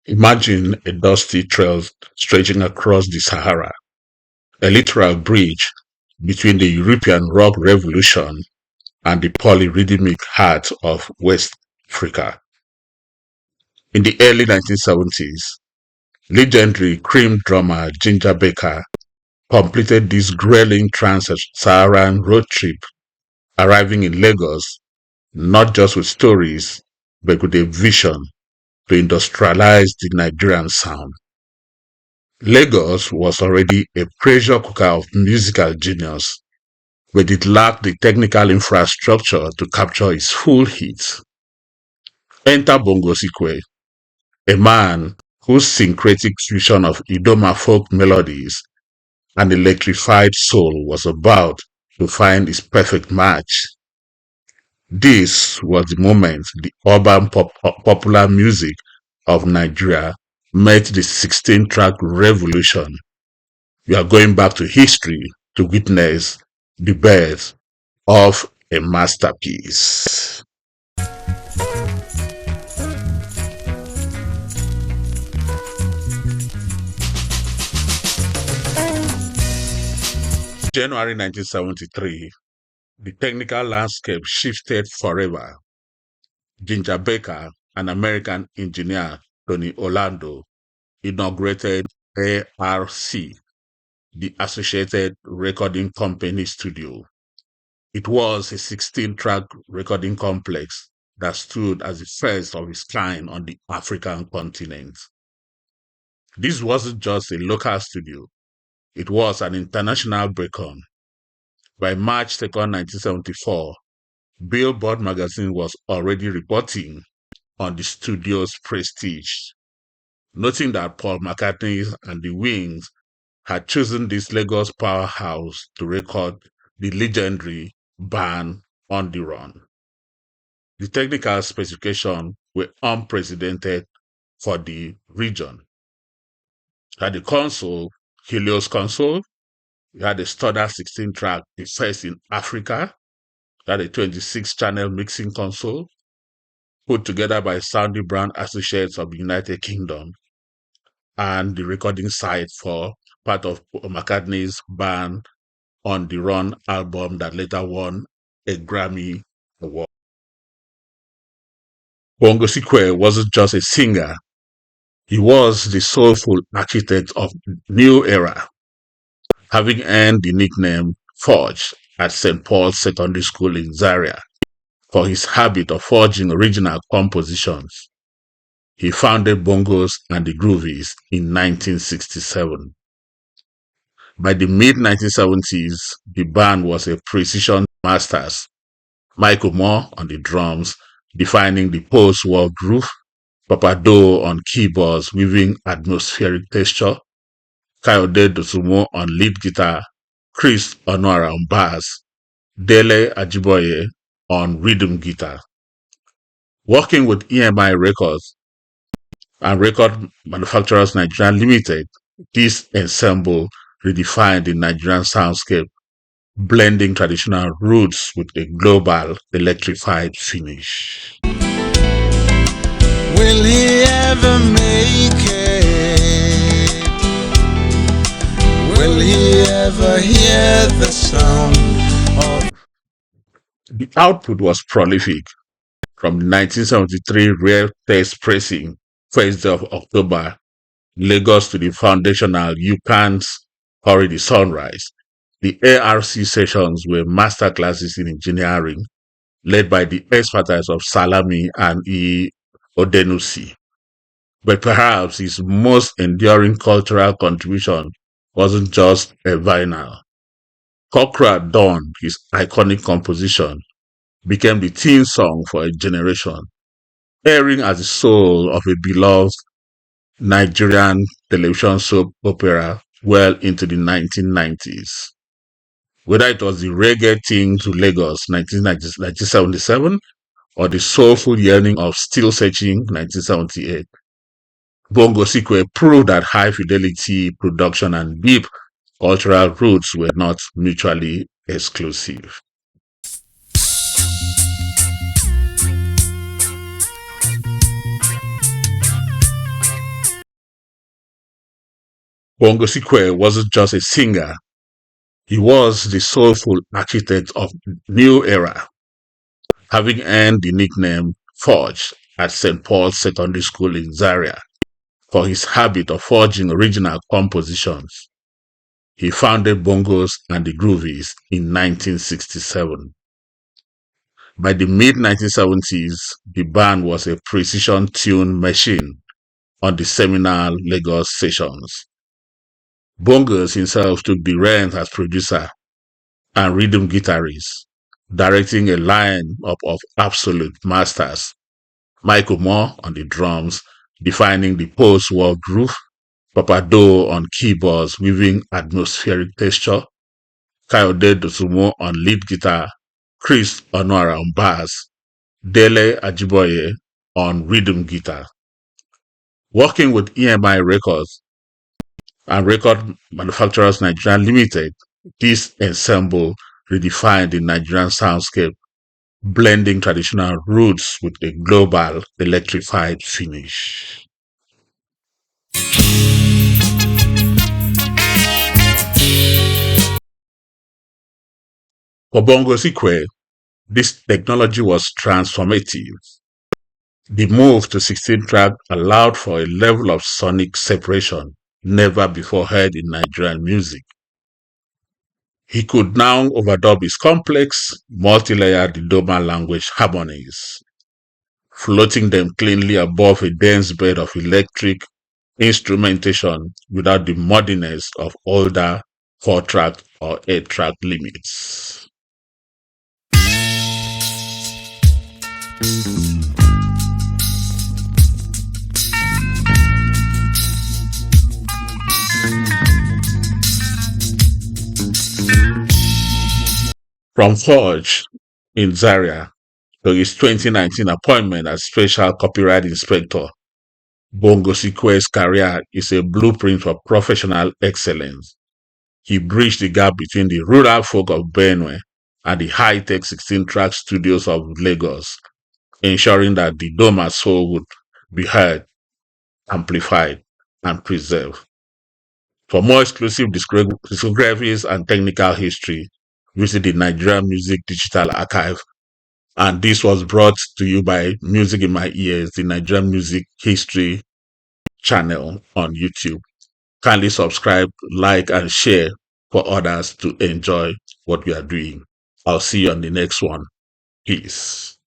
Imagine a dusty trail stretching across the Sahara, a literal bridge between the European rock revolution and the polyrhythmic heart of West Africa. In the early 1970s, legendary Cream drummer Ginger Baker completed this grueling trans-Saharan road trip, arriving in Lagos not just with stories, but with a vision to industrialize the Nigerian sound. Lagos was already a pressure cooker of musical genius, but it lacked the technical infrastructure to capture its full heat. Enter Bongos Ikwue, a man whose syncretic fusion of Idoma folk melodies and electrified soul was about to find its perfect match. This was the moment the urban popular music of Nigeria met the 16-track revolution. We are going back to history to witness the birth of a masterpiece. January 1973, the technical landscape shifted forever. Ginger Baker, an American engineer, Tony Orlando, inaugurated ARC, the Associated Recording Company studio. It was a 16-track recording complex that stood as the first of its kind on the African continent. This wasn't just a local studio, it was an international beacon. By March 2nd, 1974, Billboard magazine was already reporting on the studio's prestige, noting that Paul McCartney and the Wings had chosen this Lagos powerhouse to record the legendary band On the Run. The technical specifications were unprecedented for the region. You had the console, Helios console, you had a standard 16-track, the first in Africa, you had a 26-channel mixing console, put together by Soundy Brown Associates of the United Kingdom, and the recording site for part of McCartney's band On the Run album that later won a Grammy Award. Bongos Ikwue wasn't just a singer, he was the soulful architect of new era, having earned the nickname Forge at St. Paul's Secondary School in Zaria for his habit of forging original compositions. He founded Bongos and the Groovies in 1967. By the mid-1970s, the band was a precision masters. Michael Moore on the drums, defining the post-war groove, Papa Do on keyboards, weaving atmospheric texture, Kayode Dosumo on lead guitar, Chris Onora on bass, Dele Ajiboye on rhythm guitar. Working with EMI Records and Record Manufacturers Nigeria Limited, this ensemble redefined the Nigerian soundscape, blending traditional roots with a global electrified finish. Will he ever make it? Will he ever hear the sound of... The output was prolific. From the 1973 rare test pressing, 1st day of October, Lagos to the foundational You Can't Hurry the Sunrise, the ARC sessions were masterclasses in engineering, led by the expertise of Salami and E. Odenusi. But perhaps his most enduring cultural contribution wasn't just a vinyl. Cockrell Dawn, his iconic composition, became the theme song for a generation, airing as the soul of a beloved Nigerian television soap opera well into the 1990s. Whether it was the reggae thing to Lagos 1977 or the soulful yearning of Still Searching 1978, Bongos Ikwue proved that high fidelity production and deep cultural roots were not mutually exclusive. Bongos Ikwue wasn't just a singer, he was the soulful architect of new era, having earned the nickname Forge at St. Paul's Secondary School in Zaria for his habit of forging original compositions. He founded Bongos and the Groovies in 1967. By the mid-1970s, the band was a precision tune machine on the seminal Lagos sessions. Bongos himself took the reins as producer and rhythm guitarist, directing a lineup of absolute masters. Michael Moore on the drums, defining the post-war groove, Papa Do on keyboards, weaving atmospheric texture, Kayode Dosumo on lead guitar, Chris Onora on bass, Dele Ajiboye on rhythm guitar. Working with EMI Records and Record Manufacturers Nigeria Limited, this ensemble redefined the Nigerian soundscape, blending traditional roots with a global electrified finish. For Bongos Ikwue, this technology was transformative. The move to 16-track allowed for a level of sonic separation never before heard in Nigerian music. He could now overdub his complex, multi-layered Idoma language harmonies, floating them cleanly above a dense bed of electric instrumentation without the muddiness of older 4-track or 8-track limits. From Forge in Zaria to his 2019 appointment as Special Copyright Inspector, Bongos Ikwe's career is a blueprint for professional excellence. He bridged the gap between the rural folk of Benue and the high-tech 16-track studios of Lagos, ensuring that the Idoma soul would be heard, amplified, and preserved. For more exclusive discographies and technical history, visit the Nigerian Music Digital Archive. And this was brought to you by Music in My Ears, the Nigerian Music History channel on YouTube. Kindly subscribe, like, and share for others to enjoy what we are doing. I'll see you on the next one. Peace.